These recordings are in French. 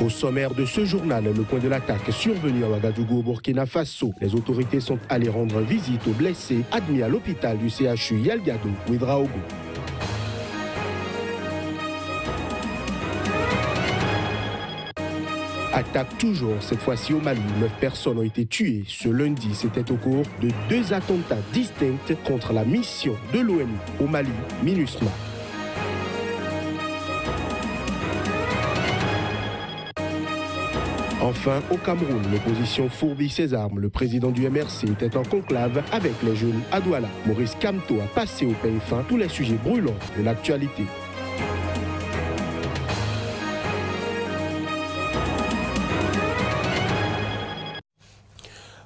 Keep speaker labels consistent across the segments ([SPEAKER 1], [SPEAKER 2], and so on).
[SPEAKER 1] Au sommaire de ce journal, le point de l'attaque survenu à Ouagadougou au Burkina Faso. Les autorités sont allées rendre visite aux blessés admis à l'hôpital du CHU Yalgado Ouedraogo. Attaque toujours, cette fois-ci au Mali. 9 personnes ont été tuées ce lundi. C'était au cours de 2 attentats distincts contre la mission de l'ONU au Mali, MINUSMA. Enfin, au Cameroun, l'opposition fourbit ses armes. Le président du MRC était en conclave avec les jeunes à Douala. Maurice Kamto a passé au peigne fin tous les sujets brûlants de l'actualité.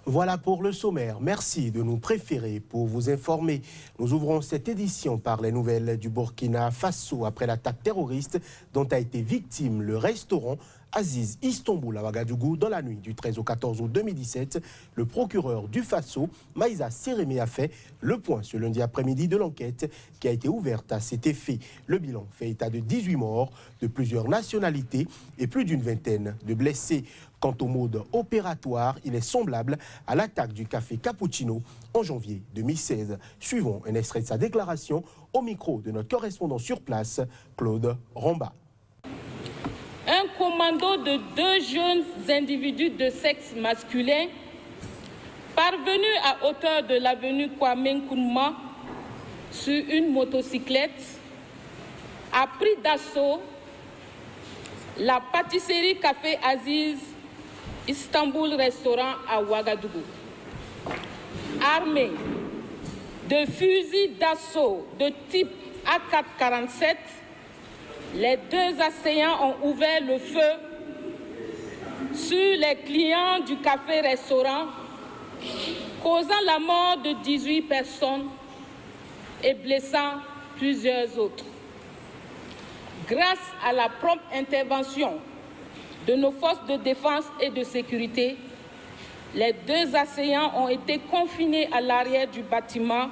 [SPEAKER 1] Voilà pour le sommaire. Merci de nous préférer pour vous informer. Nous ouvrons cette édition par les nouvelles du Burkina Faso après l'attaque terroriste dont a été victime le restaurant Aziz Istanbul à Ouagadougou dans la nuit du 13 au 14 août 2017. Le procureur du Faso, Maïsa Sérémé, a fait le point ce lundi après-midi de l'enquête qui a été ouverte à cet effet. Le bilan fait état de 18 morts de plusieurs nationalités et plus d'une vingtaine de blessés. Quant au mode opératoire, il est semblable à l'attaque du café Cappuccino en janvier 2016. Suivons un extrait de sa déclaration au micro de notre correspondant sur place, Claude Romba.
[SPEAKER 2] Un commando de 2 jeunes individus de sexe masculin parvenus à hauteur de l'avenue Kwame Nkrumah sur une motocyclette a pris d'assaut la pâtisserie Café Aziz Istanbul Restaurant à Ouagadougou. Armés de fusils d'assaut de type AK-47, les 2 assaillants ont ouvert le feu sur les clients du café-restaurant, causant la mort de 18 personnes et blessant plusieurs autres. Grâce à la prompte intervention de nos forces de défense et de sécurité, les 2 assaillants ont été confinés à l'arrière du bâtiment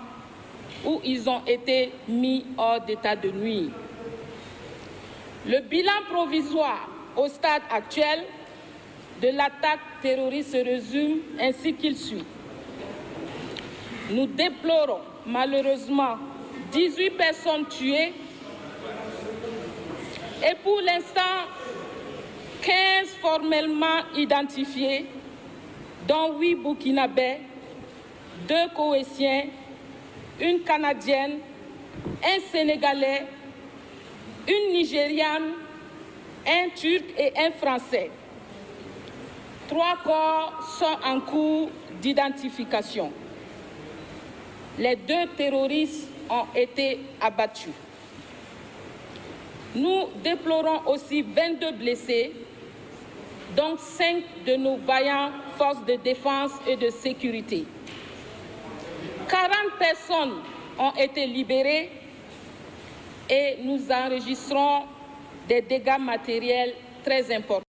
[SPEAKER 2] où ils ont été mis hors d'état de nuire. Le bilan provisoire au stade actuel de l'attaque terroriste se résume ainsi qu'il suit. Nous déplorons malheureusement 18 personnes tuées et pour l'instant 15 formellement identifiés, dont 8 Burkinabés, 2 Koweïtiens, une Canadienne, un Sénégalais, une Nigériane, un Turc et un Français. 3 corps sont en cours d'identification. Les 2 terroristes ont été abattus. Nous déplorons aussi 22 blessés, dont 5 de nos vaillantes forces de défense et de sécurité. 40 personnes ont été libérées et nous enregistrons des dégâts matériels très importants.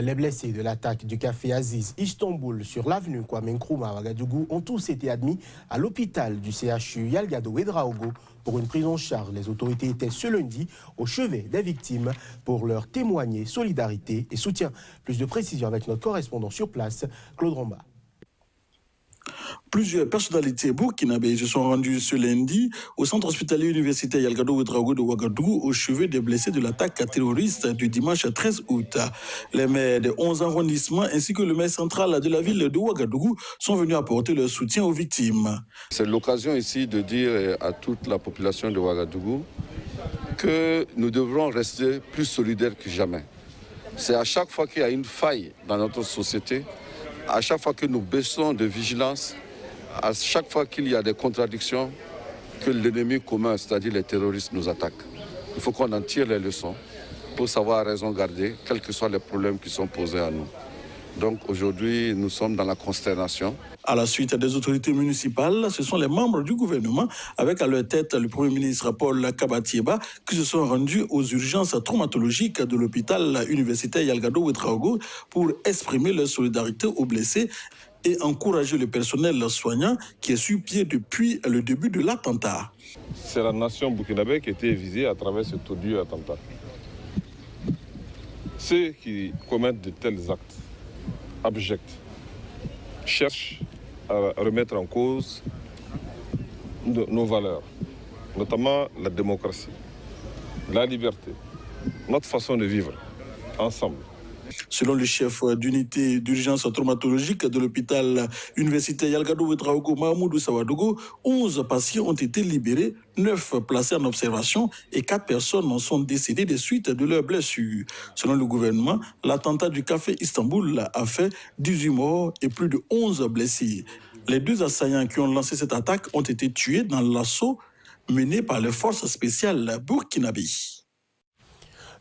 [SPEAKER 1] Les blessés de l'attaque du café Aziz Istanbul sur l'avenue Kwame Nkrumah à Ouagadougou ont tous été admis à l'hôpital du CHU Yalgado Ouedraogo pour une prise en charge. Les autorités étaient ce lundi au chevet des victimes pour leur témoigner solidarité et soutien. Plus de précisions avec notre correspondant sur place, Claude Romba.
[SPEAKER 3] Plusieurs personnalités burkinabées se sont rendues ce lundi au centre hospitalier universitaire Yalgado Ouedraogo de Ouagadougou au chevet des blessés de l'attaque terroriste du dimanche 13 août. Les maires des 11 arrondissements ainsi que le maire central de la ville de Ouagadougou sont venus apporter leur soutien aux victimes.
[SPEAKER 4] C'est l'occasion ici de dire à toute la population de Ouagadougou que nous devrons rester plus solidaires que jamais. C'est à chaque fois qu'il y a une faille dans notre société, à chaque fois que nous baissons de vigilance, à chaque fois qu'il y a des contradictions, que l'ennemi commun, c'est-à-dire les terroristes, nous attaquent. Il faut qu'on en tire les leçons pour savoir raison garder, quels que soient les problèmes qui sont posés à nous. Donc aujourd'hui, nous sommes dans la consternation.
[SPEAKER 3] À la suite des autorités municipales, ce sont les membres du gouvernement, avec à leur tête le Premier ministre Paul Kabatieba, qui se sont rendus aux urgences traumatologiques de l'hôpital universitaire Yalgado Ouedraogo pour exprimer leur solidarité aux blessés et encourager le personnel soignant qui est sur pied depuis le début de l'attentat.
[SPEAKER 5] C'est la nation burkinabé qui a été visée à travers cet odieux attentat. ceux qui commettent de tels actes abjects cherchent à remettre en cause nos valeurs, notamment la démocratie, la liberté, notre façon de vivre ensemble.
[SPEAKER 3] Selon le chef d'unité d'urgence traumatologique de l'hôpital universitaire Yalgado Ouedraogo Mahmoudou Sawadogo, 11 patients ont été libérés, 9 placés en observation et 4 personnes en sont décédées des suites de leurs blessures. Selon le gouvernement, l'attentat du café Istanbul a fait 18 morts et plus de 11 blessés. Les 2 assaillants qui ont lancé cette attaque ont été tués dans l'assaut mené par les forces spéciales burkinabé.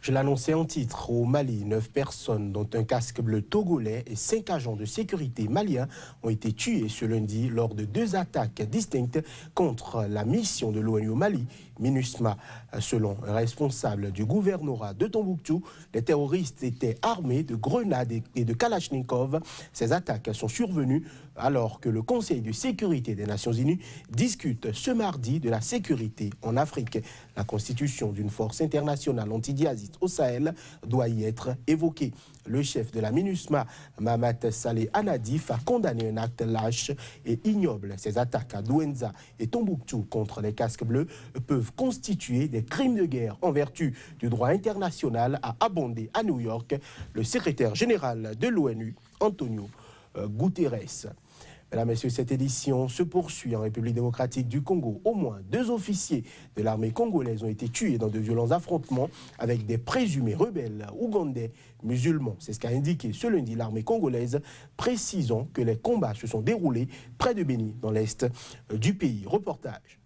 [SPEAKER 1] Je l'annonçais en titre, au Mali, 9 personnes, dont un casque bleu togolais et 5 agents de sécurité maliens ont été tués ce lundi lors de 2 attaques distinctes contre la mission de l'ONU au Mali, MINUSMA. Selon un responsable du gouvernorat de Tombouctou, les terroristes étaient armés de grenades et de kalachnikov. Ces attaques sont survenues alors que le Conseil de sécurité des Nations Unies discute ce mardi de la sécurité en Afrique. La constitution d'une force internationale anti-djihadiste au Sahel doit y être évoquée. Le chef de la MINUSMA, Mahamat Saleh Anadif, a condamné un acte lâche et ignoble. Ces attaques à Douenza et Tombouctou contre les casques bleus peuvent constituer des crimes de guerre en vertu du droit international, a abondé à New York le secrétaire général de l'ONU, Antonio Guterres. Mesdames, Messieurs, cette édition se poursuit en République démocratique du Congo. Au moins 2 officiers de l'armée congolaise ont été tués dans de violents affrontements avec des présumés rebelles ougandais musulmans. C'est ce qu'a indiqué ce lundi l'armée congolaise, précisant que les combats se sont déroulés près de Béni, dans l'est du pays. Reportage.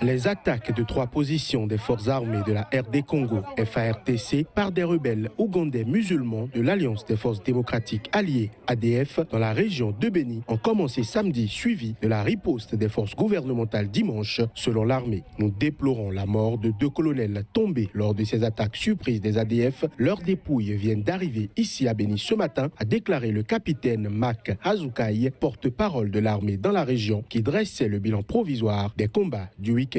[SPEAKER 1] Les attaques de 3 positions des forces armées de la RD Congo, FARDC, par des rebelles ougandais musulmans de l'Alliance des forces démocratiques alliées, ADF, dans la région de Béni, ont commencé samedi, suivi de la riposte des forces gouvernementales dimanche, selon l'armée. Nous déplorons la mort de 2 colonels tombés lors de ces attaques surprises des ADF. Leurs dépouilles viennent d'arriver ici à Béni ce matin, a déclaré le capitaine Mak Hazoukaï, porte-parole de l'armée dans la région, qui dressait le bilan provisoire des combats du week-end.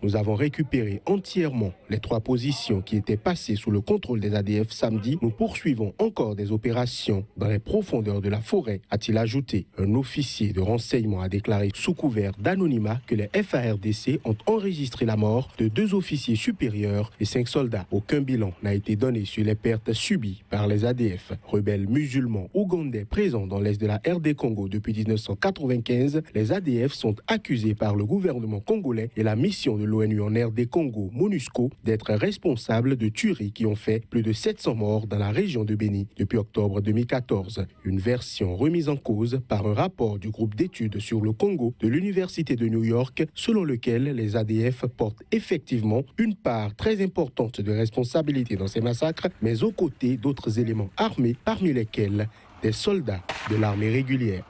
[SPEAKER 1] Nous avons récupéré entièrement les 3 positions qui étaient passées sous le contrôle des ADF samedi. Nous poursuivons encore des opérations dans les profondeurs de la forêt, a-t-il ajouté. Un officier de renseignement a déclaré sous couvert d'anonymat que les FARDC ont enregistré la mort de 2 officiers supérieurs et 5 soldats. Aucun bilan n'a été donné sur les pertes subies par les ADF. Rebelles musulmans ougandais présents dans l'est de la RD Congo depuis 1995, les ADF sont accusés par le gouvernement congolais et la mission de l'ONU en RD Congo, MONUSCO, d'être responsable de tueries qui ont fait plus de 700 morts dans la région de Béni depuis octobre 2014. Une version remise en cause par un rapport du groupe d'études sur le Congo de l'Université de New York, selon lequel les ADF portent effectivement une part très importante de responsabilité dans ces massacres, mais aux côtés d'autres éléments armés, parmi lesquels des soldats de l'armée régulière.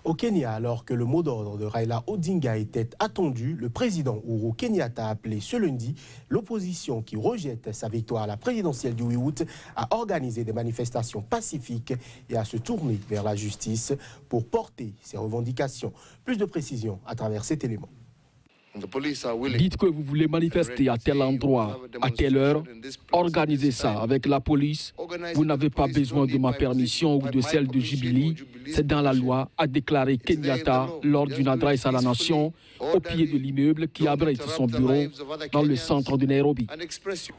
[SPEAKER 1] Au Kenya, alors que le mot d'ordre de Raila Odinga était attendu, le président Uhuru Kenyatta a appelé ce lundi l'opposition qui rejette sa victoire à la présidentielle du 8 août à organiser des manifestations pacifiques et à se tourner vers la justice pour porter ses revendications. Plus de précisions à travers cet élément.
[SPEAKER 6] Dites que vous voulez manifester à tel endroit, à telle heure, organisez ça avec la police. Vous n'avez pas besoin de ma permission ou de celle de Jubilee. C'est dans la loi, a déclaré Kenyatta lors d'une adresse à la nation au pied de l'immeuble qui abrite son bureau dans le centre de Nairobi.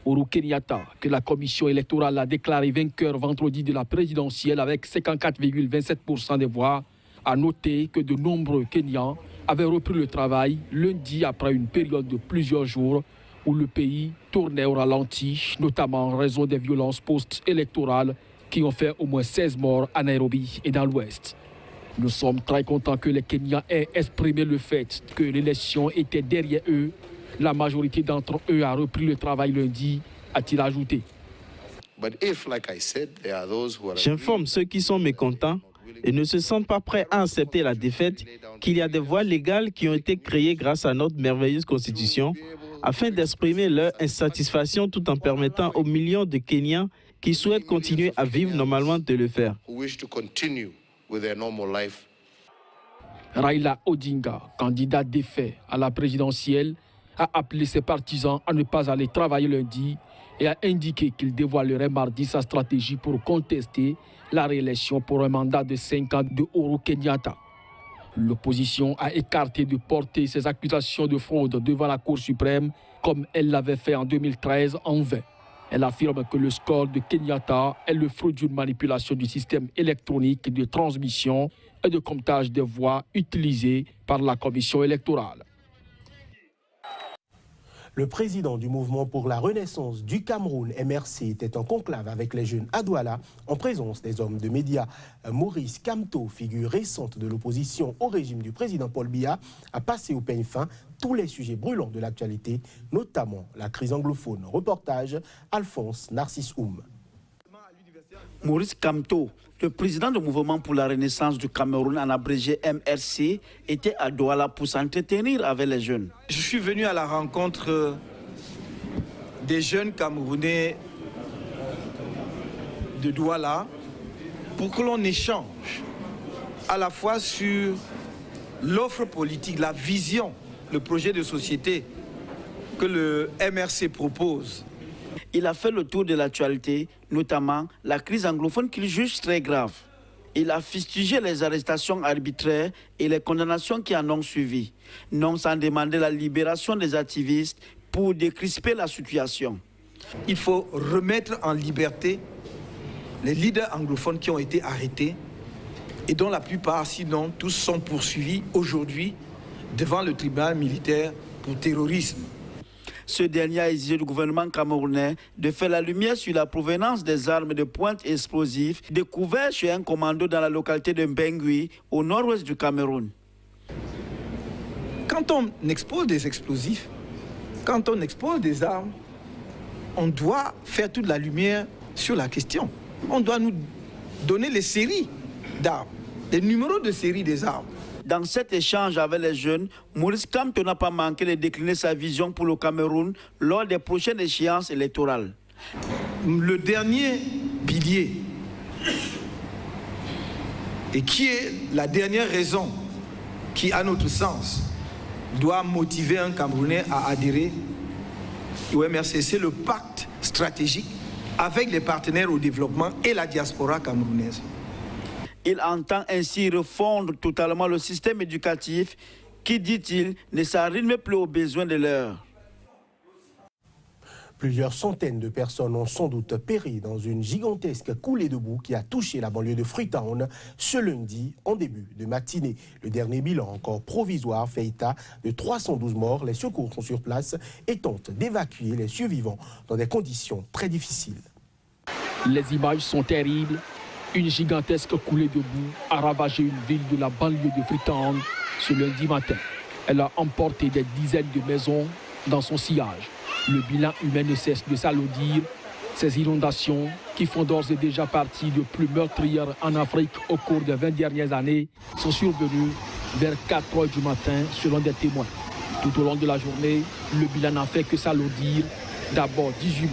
[SPEAKER 6] Uhuru Kenyatta, que la commission électorale a déclaré vainqueur vendredi de la présidentielle avec 54,27% des voix, a noté que de nombreux Kenyans avaient repris le travail lundi après une période de plusieurs jours où le pays tournait au ralenti, notamment en raison des violences post-électorales qui ont fait au moins 16 morts à Nairobi et dans l'Ouest. Nous sommes très contents que les Kenyans aient exprimé le fait que l'élection était derrière eux. La majorité d'entre eux a repris le travail lundi, a-t-il ajouté.
[SPEAKER 7] J'informe ceux qui sont mécontents et ne se sentent pas prêts à accepter la défaite qu'il y a des voies légales qui ont été créées grâce à notre merveilleuse constitution afin d'exprimer leur insatisfaction tout en permettant aux millions de Kenyans qui souhaitent continuer à vivre normalement de le faire.
[SPEAKER 6] Raila Odinga, candidat défait à la présidentielle, a appelé ses partisans à ne pas aller travailler lundi et a indiqué qu'il dévoilerait mardi sa stratégie pour contester la réélection pour un mandat de 5 ans de Uhuru Kenyatta. L'opposition a écarté de porter ses accusations de fraude devant la Cour suprême comme elle l'avait fait en 2013 en vain. Elle affirme que le score de Kenyatta est le fruit d'une manipulation du système électronique de transmission et de comptage des voix utilisées par la commission électorale.
[SPEAKER 1] Le président du mouvement pour la renaissance du Cameroun, MRC, était en conclave avec les jeunes à Douala en présence des hommes de médias. Maurice Kamto, figure récente de l'opposition au régime du président Paul Biya, a passé au peigne fin tous les sujets brûlants de l'actualité, notamment la crise anglophone. Reportage, Alphonse Narcisse Oum.
[SPEAKER 8] Maurice Kamto, le président du mouvement pour la renaissance du Cameroun, en abrégé MRC, était à Douala pour s'entretenir avec les jeunes.
[SPEAKER 9] Je suis venu à la rencontre des jeunes Camerounais de Douala pour que l'on échange à la fois sur l'offre politique, la vision, le projet de société que le MRC propose.
[SPEAKER 8] Il a fait le tour de l'actualité, notamment la crise anglophone qu'il juge très grave. Il a fustigé les arrestations arbitraires et les condamnations qui en ont suivi, non sans demander la libération des activistes pour décrisper la situation.
[SPEAKER 9] Il faut remettre en liberté les leaders anglophones qui ont été arrêtés et dont la plupart, sinon tous, sont poursuivis aujourd'hui devant le tribunal militaire pour terrorisme.
[SPEAKER 8] Ce dernier a exigé du gouvernement camerounais de faire la lumière sur la provenance des armes de pointe explosives découvertes chez un commando dans la localité de Mbengui, au nord-ouest du Cameroun.
[SPEAKER 9] Quand on expose des explosifs, quand on expose des armes, on doit faire toute la lumière sur la question. On doit nous donner les séries d'armes, les numéros de série des armes.
[SPEAKER 8] Dans cet échange avec les jeunes, Maurice Kamto n'a pas manqué de décliner sa vision pour le Cameroun lors des prochaines échéances électorales.
[SPEAKER 9] Le dernier pilier, et qui est la dernière raison qui, à notre sens, doit motiver un Camerounais à adhérer au MRC, c'est le pacte stratégique avec les partenaires au développement et la diaspora camerounaise.
[SPEAKER 8] Il entend ainsi refondre totalement le système éducatif qui, dit-il, ne s'arrime plus aux besoins de l'heure.
[SPEAKER 1] Plusieurs centaines de personnes ont sans doute péri dans une gigantesque coulée de boue qui a touché la banlieue de Freetown ce lundi en début de matinée. Le dernier bilan, encore provisoire, fait état de 312 morts. Les secours sont sur place et tentent d'évacuer les survivants dans des conditions très difficiles.
[SPEAKER 6] Les images sont terribles. Une gigantesque coulée de boue a ravagé une ville de la banlieue de Freetown ce lundi matin. Elle a emporté des dizaines de maisons dans son sillage. Le bilan humain ne cesse de s'alourdir. Ces inondations, qui font d'ores et déjà partie de plus meurtrières en Afrique au cours des 20 dernières années, sont survenues vers 4 heures du matin selon des témoins. Tout au long de la journée, le bilan n'a fait que s'alourdir. D'abord 18 morts.